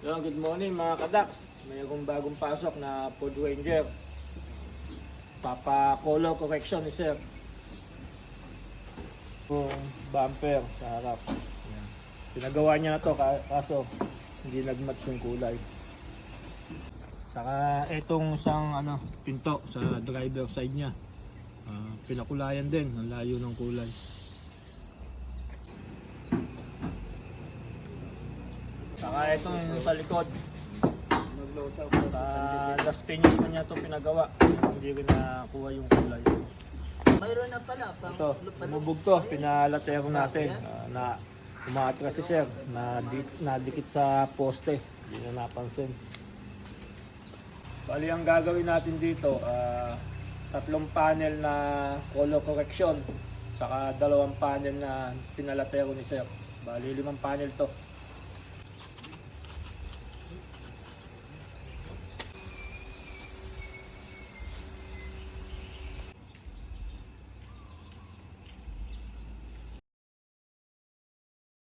So, good morning mga kadaks. Mayroong bagong pasok na Ford Ranger. Papa-color correction ni sir. Yung bumper sa harap. Yan. Pinagawa niya na to kaso hindi nag-match yung kulay. Saka itong isang pinto sa driver side niya. Pinakulayan din, ang layo ng kulay. Saka itong sa likod. Sa last finish pa niya ito pinagawa. Hindi rin nakuha yung kulay. Mayroon na pala. Ito, lumubog to. Pinalatero natin. Na umaatras si sir. Nadikit sa poste. Hindi na napansin. Bali ang gagawin natin dito, tatlong panel na color correction. Saka dalawang panel na pinalatero ni sir. Bali 5 panel to.